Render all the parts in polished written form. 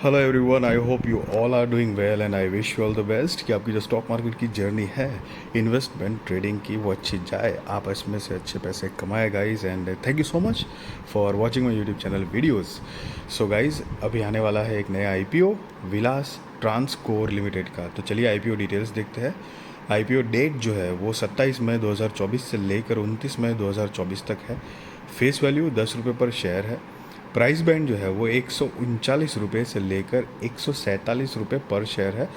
Hello everyone, I hope you all are doing well and I wish you all the best कि आपकी जो stock market की journey है investment trading की वो अच्छी जाए, आप इसमें से अच्छे पैसे कमाए guys. And thank you so much for watching my YouTube channel videos. So guys, अभी आने वाला है एक नया आईपीओ विलास ट्रांसकोर लिमिटेड का। तो चलिए आईपीओ डिटेल्स देखते हैं। आईपीओ डेट जो है वो 27 मई 2024 से लेकर 29 मई 2024 तक है। फेस वैल्यू 10 रुपये पर शेयर है। प्राइस बैंड जो है वो 139 रुपये से लेकर 147 रुपये पर शेयर है।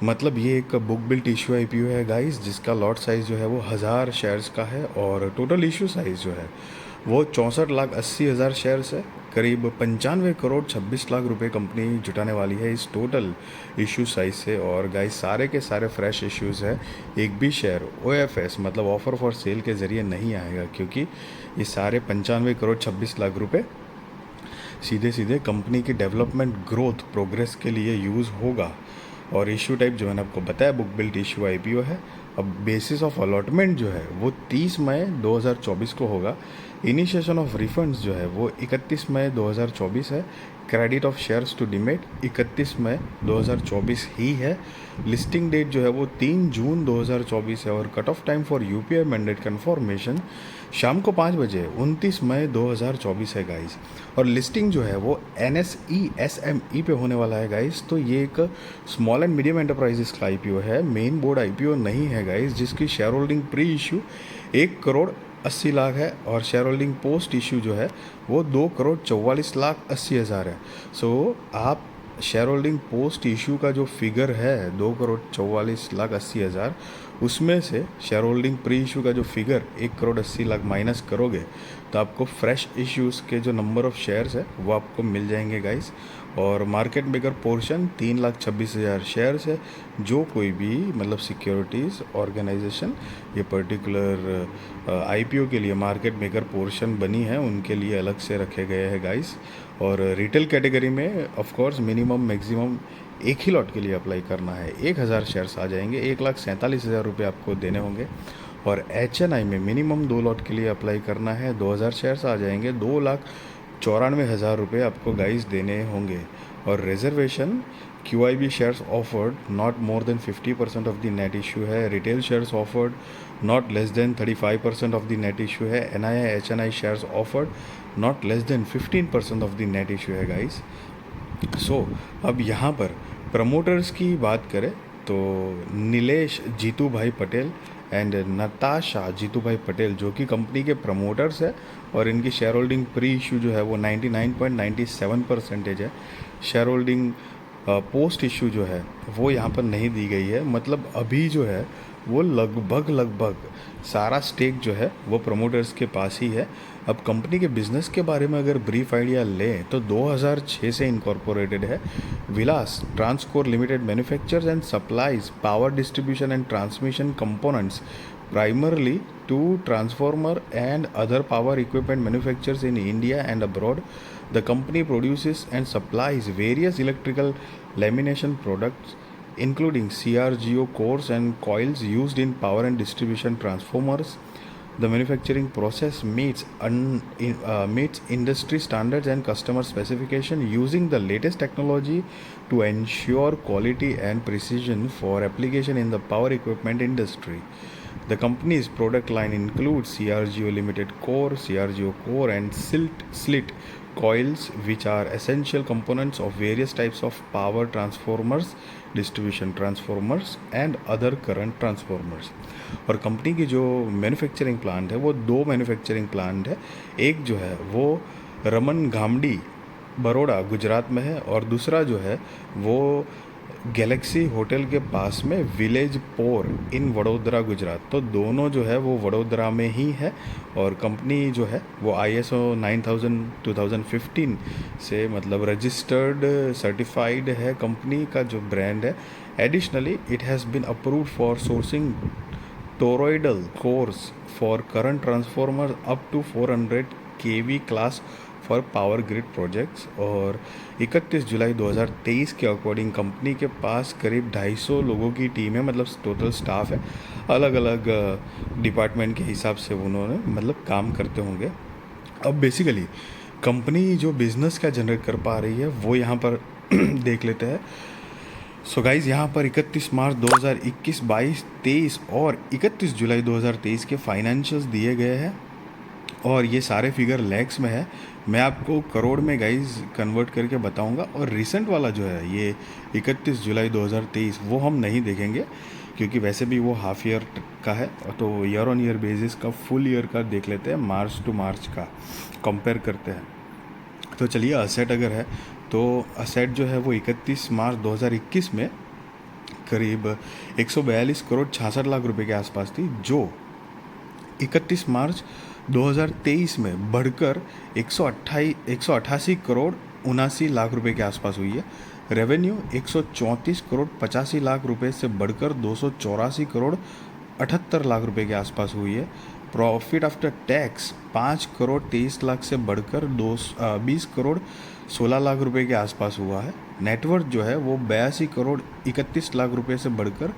मतलब ये एक बुक बिल्ट इशू आईपीओ है गाइस, जिसका लॉट साइज़ जो है वो 1000 शेयर्स का है और टोटल इशू साइज़ जो है वो 64,80,000 शेयर्स है। करीब 95 करोड़ 26 लाख रुपए कंपनी जुटाने वाली है इस टोटल इशू साइज से। और गाइस सारे के सारे फ्रेश इश्यूज़ है। एक भी शेयर ओएफएस मतलब ऑफर फॉर सेल के ज़रिए नहीं आएगा, क्योंकि ये सारे 95 करोड़ 26 लाख रुपए सीधे सीधे कंपनी की डेवलपमेंट ग्रोथ प्रोग्रेस के लिए यूज़ होगा। और इशू टाइप जो मैंने आपको बताया बुक बिल्ट इशू आईपीओ है। अब बेसिस ऑफ अलॉटमेंट जो है वो 30 मई 2024 को होगा। इनिशिएशन ऑफ रिफंड्स जो है वो 31 मई 2024 है। Credit of shares to demat 31 मई 2024 ही है। लिस्टिंग डेट जो है वो 3 जून 2024 है और cut off time for UPI mandate confirmation शाम को 5 बजे 29 मई 2024 है गाइस। और लिस्टिंग जो है वो एनएसई एसएमई पे होने वाला है गाइस। तो ये एक स्मॉल एंड मीडियम एंटरप्राइजेस का आईपीओ है, मेन बोर्ड आईपीओ नहीं है गाइस, जिसकी share holding pre issue 1 crore 80 lakh है और शेयर होल्डिंग पोस्ट इशू जो है वो 2 करोड़ 44 लाख 80 हज़ार है। सो आप शेयर होल्डिंग पोस्ट इशू का जो फिगर है 2 करोड़ 44 लाख 80 हज़ार, उसमें से शेयर होल्डिंग प्री इशू का जो फिगर 1 करोड़ 80 लाख माइनस करोगे तो आपको फ्रेश इश्यूज़ के जो नंबर ऑफ़ शेयर्स है वो आपको मिल जाएंगे गाइस। और मार्केट मेकर पोर्शन 3,26,000 शेयर्स है। जो कोई भी मतलब सिक्योरिटीज़ ऑर्गेनाइजेशन ये पर्टिकुलर आईपीओ के लिए मार्केट मेकर पोर्शन बनी है उनके लिए अलग से रखे गए हैं गाइस। और रिटेल कैटेगरी में ऑफ कोर्स मिनिमम मैक्सिमम एक ही लॉट के लिए अप्लाई करना है। 1,000 शेयर्स आ जाएंगे, 1,47,000 रुपये आपको देने होंगे। और एचएनआई में मिनिमम 2 लॉट के लिए अप्लाई करना है, 2,000 शेयर्स आ जाएंगे, 2,94,000 रुपये आपको गाइस देने होंगे। और reservation QIB shares offered not more than 50% of the net issue है। Retail shares offered not less than 35% of the net issue है। NII HNI shares offered not less than 15% of the net issue है guys. So अब यहाँ पर promoters की बात करें तो नीलेश जीतू भाई पटेल एंड नताशा जीतू भाई पटेल जो कि कंपनी के प्रमोटर्स है। और इनकी शेयर होल्डिंग प्री इशू जो है वो 99.97% है। शेयर होल्डिंग पोस्ट इशू जो है वो यहाँ पर नहीं दी गई है। मतलब अभी जो है वो लगभग सारा स्टेक जो है वो प्रमोटर्स के पास ही है। अब कंपनी के बिजनेस के बारे में अगर ब्रीफ आइडिया लें तो 2006 से इनकॉर्पोरेटेड है। Vilas Transcore Limited manufactures and supplies power distribution and transmission components primarily to transformer and other power equipment manufacturers in India and abroad. The company produces and supplies various electrical lamination products including CRGO cores and coils used in power and distribution transformers. The manufacturing process meets industry standards and customer specification using the latest technology to ensure quality and precision for application in the power equipment industry. The company's product line includes CRGO Limited Core, CRGO Core, and slit coils, which are essential components of various types of power transformers, distribution transformers, and other current transformers. और company की जो manufacturing plant है वो 2 manufacturing plant है। एक जो है वो रमन घामडी बड़ौदा गुजरात में है और दूसरा जो है वो गैलेक्सी होटल के पास में विलेज पोर इन वडोदरा गुजरात। तो दोनों जो है वो वडोदरा में ही है। और कंपनी जो है वो ISO 9000-2015 से मतलब रजिस्टर्ड सर्टिफाइड है कंपनी का जो ब्रांड है। Additionally it has been approved for sourcing toroidal cores for current transformer up to 400 kV class for power grid projects. और 31 जुलाई 2023 के अकॉर्डिंग कंपनी के पास करीब 250 लोगों की टीम है, मतलब टोटल स्टाफ है। अलग अलग डिपार्टमेंट के हिसाब से उन्होंने मतलब काम करते होंगे। अब बेसिकली कंपनी जो बिज़नेस क्या जनरेट कर पा रही है वो यहाँ पर देख लेते हैं। सो गाइज़, यहाँ पर 31 मार्च 2021, 22, 23 और 31 जुलाई 2023 के फाइनेंशियल्स दिए गए हैं और ये सारे फिगर लैक्स में है। मैं आपको करोड़ में गाइज़ कन्वर्ट करके बताऊंगा। और रिसेंट वाला जो है ये 31 जुलाई 2023 वो हम नहीं देखेंगे, क्योंकि वैसे भी वो हाफ ईयर का है। तो ईयर ऑन ईयर बेसिस का, फुल ईयर का देख लेते हैं, मार्च टू मार्च का कंपेयर करते हैं। तो चलिए, असेट अगर है तो असेट जो है वो 31 मार्च 2021 में करीब 142 करोड़ 66 लाख रुपए के आसपास थी, जो 31 मार्च 2023 में बढ़कर 188 करोड़ 79 लाख रुपए के आसपास हुई है। रेवेन्यू 134 करोड़ 85 लाख रुपए से बढ़कर 284 करोड़ 78 लाख रुपए के आसपास हुई है। Profit after tax 5 crore 23 lakh से बढ़कर 20 करोड़ 16 लाख रुपए के आसपास हुआ है। नेटवर्थ जो है वो 82 करोड़ 31 लाख रुपए से बढ़कर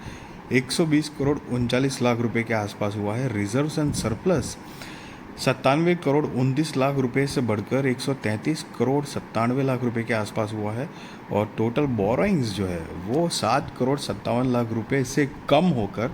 120 करोड़ 39 लाख रुपए के आसपास हुआ है। Reserves and surplus 97 crore 29 lakh रुपए से बढ़कर 133 करोड़ 97 लाख रुपए के आसपास हुआ है। और टोटल बोरोइंग्स जो है वो 7 करोड़ 57 लाख रुपए से कम होकर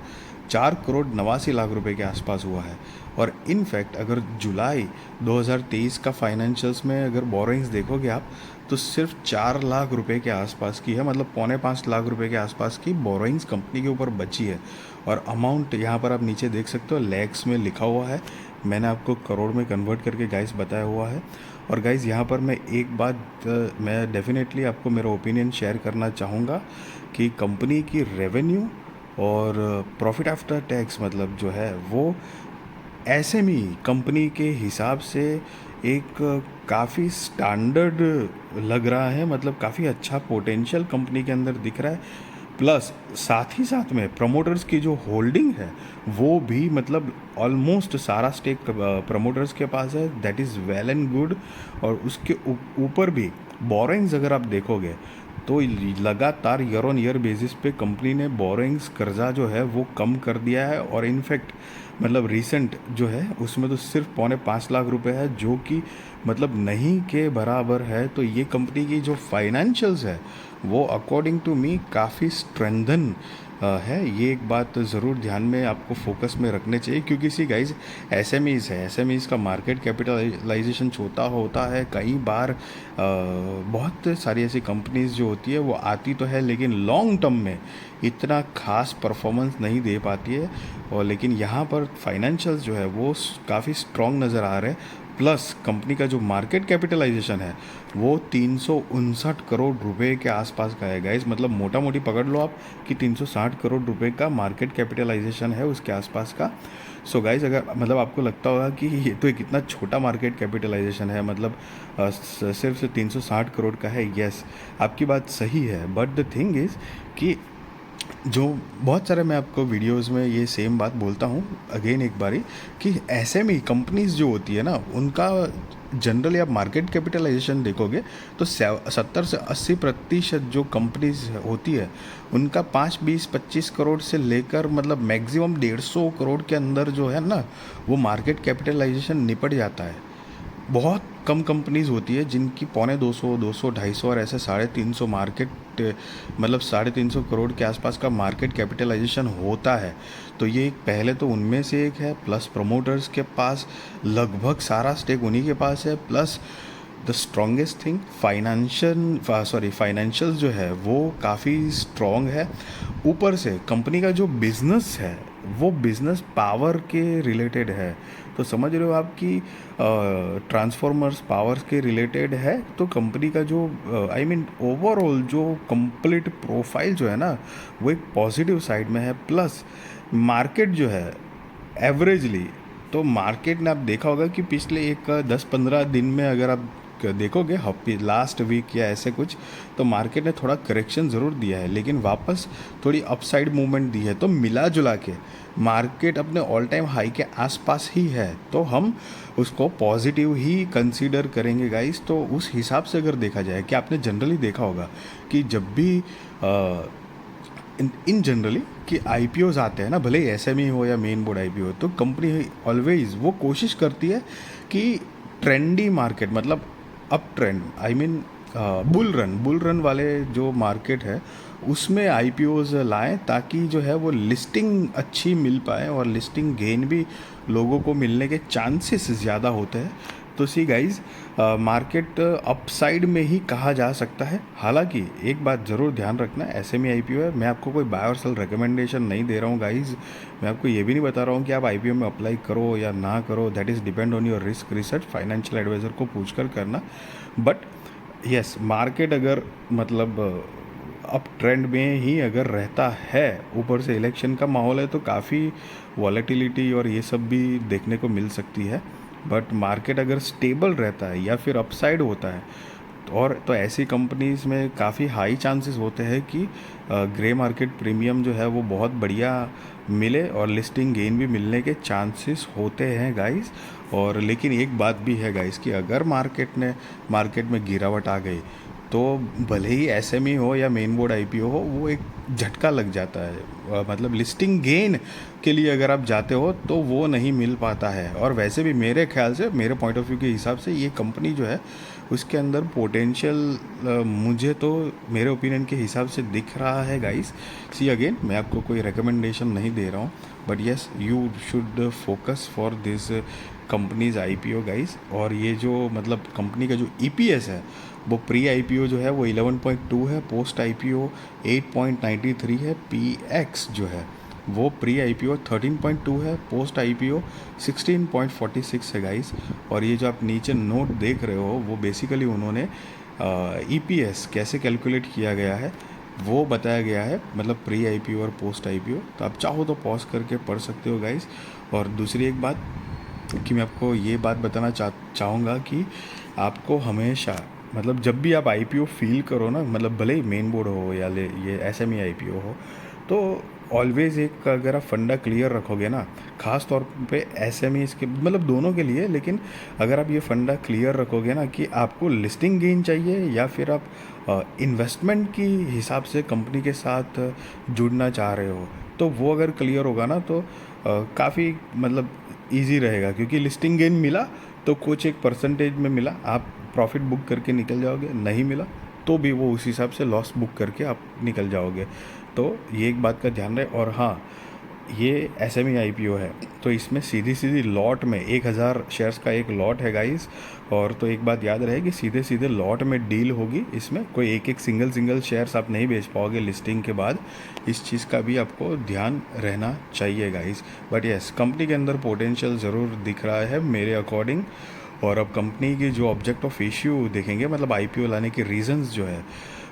4 करोड़ 89 लाख रुपए के आसपास हुआ है। और इनफैक्ट अगर जुलाई 2023 का फाइनेंशियल्स में अगर बोरोइंग्स देखोगे आप, तो सिर्फ 4 लाख रुपए के आसपास की है, मतलब 4.25 लाख रुपए के आसपास की बोरोइंग्स कंपनी के ऊपर बची है। और अमाउंट यहाँ पर आप नीचे देख सकते हो, लैक्स में लिखा हुआ है। मैंने आपको करोड़ में कन्वर्ट करके गाइस बताया हुआ है। और गाइस, यहाँ पर मैं एक बात मैं डेफिनेटली आपको मेरा ओपिनियन शेयर करना चाहूँगा कि कंपनी की रेवेन्यू और प्रॉफिट आफ्टर टैक्स मतलब जो है वो एसएमई कंपनी के हिसाब से एक काफ़ी स्टैंडर्ड लग रहा है, मतलब काफ़ी अच्छा पोटेंशियल कंपनी के अंदर दिख रहा है। प्लस साथ ही साथ में प्रमोटर्स की जो होल्डिंग है वो भी, मतलब ऑलमोस्ट सारा स्टेक प्रमोटर्स के पास है, that is well and good. और उसके ऊपर भी बोरोइंग्स अगर आप देखोगे तो लगातार ईयर ऑन ईयर बेसिस पे कंपनी ने बोरोइंग्स, कर्जा जो है वो कम कर दिया है। और इनफैक्ट मतलब रिसेंट जो है उसमें तो सिर्फ 5.25 लाख रुपए है, जो कि मतलब नहीं के बराबर है। तो ये कंपनी की जो फाइनेंशियल्स है वो अकॉर्डिंग टू मी काफ़ी स्ट्रेंथन है। ये एक बात ज़रूर ध्यान में आपको फोकस में रखने चाहिए, क्योंकि सी गाइज एसएमईज़ है, एसएमईज़ का मार्केट कैपिटलाइजेशन छोटा होता है। कई बार बहुत सारी ऐसी कंपनीज जो होती है वो आती तो है, लेकिन लॉन्ग टर्म में इतना खास परफॉर्मेंस नहीं दे पाती है। और लेकिन यहाँ पर फाइनेंशियल्स जो है वो काफ़ी स्ट्रॉन्ग नज़र आ रहे हैं। प्लस कंपनी का जो मार्केट कैपिटलाइजेशन है वो 359 करोड़ रुपए के आसपास का है गाइस। मतलब मोटा मोटी पकड़ लो आप कि 360 करोड़ रुपए का मार्केट कैपिटलाइजेशन है उसके आसपास का। सो गाइस, अगर मतलब आपको लगता होगा कि ये तो एक इतना छोटा मार्केट कैपिटलाइजेशन है, मतलब सिर्फ से 360 करोड़ का है। यस, आपकी बात सही है, बट द थिंग इज़ कि जो बहुत सारे मैं आपको वीडियोस में ये सेम बात बोलता हूँ अगेन एक बारी, कि एसएमई कंपनीज जो होती है ना, उनका जनरली आप मार्केट कैपिटलाइजेशन देखोगे तो 70 से 80% जो कंपनीज होती है उनका 5, 20, 25 करोड़ से लेकर मतलब मैक्सिमम 150 करोड़ के अंदर जो है ना वो मार्केट कैपिटलाइजेशन निपट जाता है। बहुत कम कंपनीज होती है जिनकी 250, 200, 250 और ऐसे 350 मार्केट, मतलब 350 करोड़ के आसपास का मार्केट कैपिटलाइजेशन होता है। तो ये एक पहले तो उनमें से एक है। प्लस प्रमोटर्स के पास लगभग सारा स्टेक उन्हीं के पास है। Plus the strongest thing financial जो है वो काफ़ी स्ट्रॉन्ग है। ऊपर से कंपनी का जो बिज़नेस है वो बिज़नेस पावर के रिलेटेड है। तो समझ रहे हो आप कि ट्रांसफॉर्मर्स पावर के रिलेटेड है। तो कंपनी का जो आई मीन ओवरऑल जो कंप्लीट प्रोफाइल जो है ना वो एक पॉजिटिव साइड में है। प्लस मार्केट जो है एवरेजली, तो मार्केट ने आप देखा होगा कि पिछले एक 10-15 दिन में अगर आप देखोगे लास्ट वीक या ऐसे कुछ, तो मार्केट ने थोड़ा करेक्शन ज़रूर दिया है, लेकिन वापस थोड़ी अपसाइड मूवमेंट दी है। तो मिला जुला के मार्केट अपने ऑल टाइम हाई के आसपास ही है, तो हम उसको पॉजिटिव ही कंसीडर करेंगे गाइस। तो उस हिसाब से अगर देखा जाए कि आपने जनरली देखा होगा कि जब भी इन जनरली कि आईपीओज आते हैं ना, भले ही एसएमई हो या मेन बोर्ड आईपीओ हो, तो कंपनी ऑलवेज वो कोशिश करती है कि ट्रेंडी मार्केट, मतलब up trend, I mean bull run वाले जो मार्केट है उसमें आईपीओज लाएं, ताकि जो है वो लिस्टिंग अच्छी मिल पाए और लिस्टिंग गेन भी लोगों को मिलने के चांसेस ज़्यादा होते हैं। तो सी गाइज, मार्केट अपसाइड में ही कहा जा सकता है। हालांकि एक बात ज़रूर ध्यान रखना, एसएमई आईपीओ है, मैं आपको कोई बाय और सेल रिकमेंडेशन नहीं दे रहा हूँ गाइज। मैं आपको ये भी नहीं बता रहा हूँ कि आप आईपीओ में अप्लाई करो या ना करो, that is depend on your risk research, financial adviser को पूछ कर करना। बट यस, मार्केट अगर मतलब अप ट्रेंड में ही अगर रहता है, ऊपर से इलेक्शन का माहौल है, तो काफ़ी वॉलेटिलिटी और ये सब भी देखने को मिल सकती है। बट मार्केट अगर स्टेबल रहता है या फिर अपसाइड होता है, और तो ऐसी कंपनीज़ में काफ़ी हाई चांसेस होते हैं कि ग्रे मार्केट प्रीमियम जो है वो बहुत बढ़िया मिले और लिस्टिंग गेन भी मिलने के चांसेस होते हैं गाइस। और लेकिन एक बात भी है गाइस कि अगर मार्केट में गिरावट आ गई, तो भले ही एसएमई हो या मेन बोर्ड आईपीओ हो, वो एक झटका लग जाता है। मतलब लिस्टिंग गेन के लिए अगर आप जाते हो तो वो नहीं मिल पाता है। और वैसे भी मेरे ख्याल से, मेरे पॉइंट ऑफ व्यू के हिसाब से, ये कंपनी जो है उसके अंदर पोटेंशियल मुझे तो मेरे ओपिनियन के हिसाब से दिख रहा है गाइस। सी अगेन, मैं आपको कोई रिकमेंडेशन नहीं दे रहा हूँ, but yes, you should focus for this companies IPO guys. और ये जो मतलब कंपनी का जो ईपीएस है, वो प्री आईपीओ जो है वो 11.2 है, पोस्ट आईपीओ 8.93 है, पीएक्स जो है वो प्री आईपीओ 13.2 है, पोस्ट आईपीओ 16.46 है गाइस। और ये जो आप नीचे नोट देख रहे हो, वो बेसिकली उन्होंने ईपीएस कैसे कैलकुलेट किया गया है वो बताया गया है, मतलब प्री आईपीओ और पोस्ट आईपीओ। तो आप चाहो तो पॉज करके पढ़ सकते हो गाइस। और दूसरी एक बात कि मैं आपको ये बात बताना चाहूँगा कि आपको हमेशा, मतलब जब भी आप आईपीओ फील करो ना, मतलब भले ही मेन बोर्ड हो या ये एसएमई आईपीओ हो, तो ऑलवेज एक अगर आप फंडा क्लियर रखोगे ना, ख़ास तौर पे एसएमई के मतलब दोनों के लिए, लेकिन अगर आप ये फंडा क्लियर रखोगे ना कि आपको लिस्टिंग गेन चाहिए या फिर आप इन्वेस्टमेंट की हिसाब से कंपनी के साथ जुड़ना चाह रहे हो, तो वो अगर क्लियर होगा ना, तो काफ़ी मतलब ईजी रहेगा। क्योंकि लिस्टिंग गेन मिला तो कुछ एक परसेंटेज में मिला, आप प्रॉफिट बुक करके निकल जाओगे, नहीं मिला तो भी वो उस हिसाब से लॉस बुक करके आप निकल जाओगे। तो ये एक बात का ध्यान रहे। और हाँ, ये एसएमई आईपीओ है, तो इसमें सीधी सीधी लॉट में 1000 शेयर्स का एक लॉट है गाइस। और तो एक बात याद रहे कि सीधे सीधे लॉट में डील होगी, इसमें कोई एक सिंगल शेयर्स आप नहीं बेच पाओगे लिस्टिंग के बाद। इस चीज़ का भी आपको ध्यान रहना चाहिए गाइस। बट यस, कंपनी के अंदर पोटेंशियल ज़रूर दिख रहा है मेरे अकॉर्डिंग। और अब कंपनी की जो ऑब्जेक्ट ऑफ इश्यू देखेंगे, मतलब आईपीओ लाने के रीजंस जो है,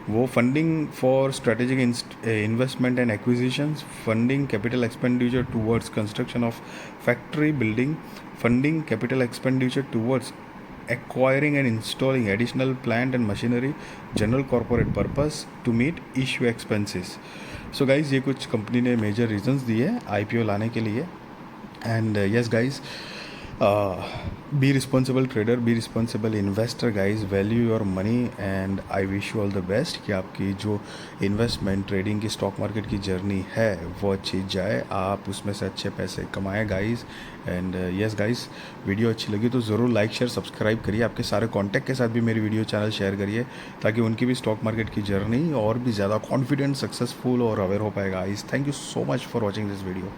वो funding for strategic investment and acquisitions, funding capital expenditure towards construction of factory building, funding capital expenditure towards acquiring and installing additional plant and machinery, general corporate purpose to meet issue expenses. So guys, ये कुछ company ने major reasons दिए IPO लाने के लिए। And yes guys, be responsible trader, be responsible investor guys, value your money and I wish you all the best कि आपकी जो इन्वेस्टमेंट ट्रेडिंग की स्टॉक मार्केट की जर्नी है वो अच्छी जाए, आप उसमें से अच्छे पैसे कमाएं guys. And yes guys, video अच्छी लगी तो ज़रूर लाइक शेयर सब्सक्राइब करिए, आपके सारे कॉन्टैक्ट के साथ भी मेरी वीडियो चैनल शेयर करिए, ताकि उनकी भी स्टॉक मार्केट की जर्नी और भी ज़्यादा कॉन्फिडेंट, सक्सेसफुल और अवेयर हो पाएगा guys. Thank you so much for watching this video.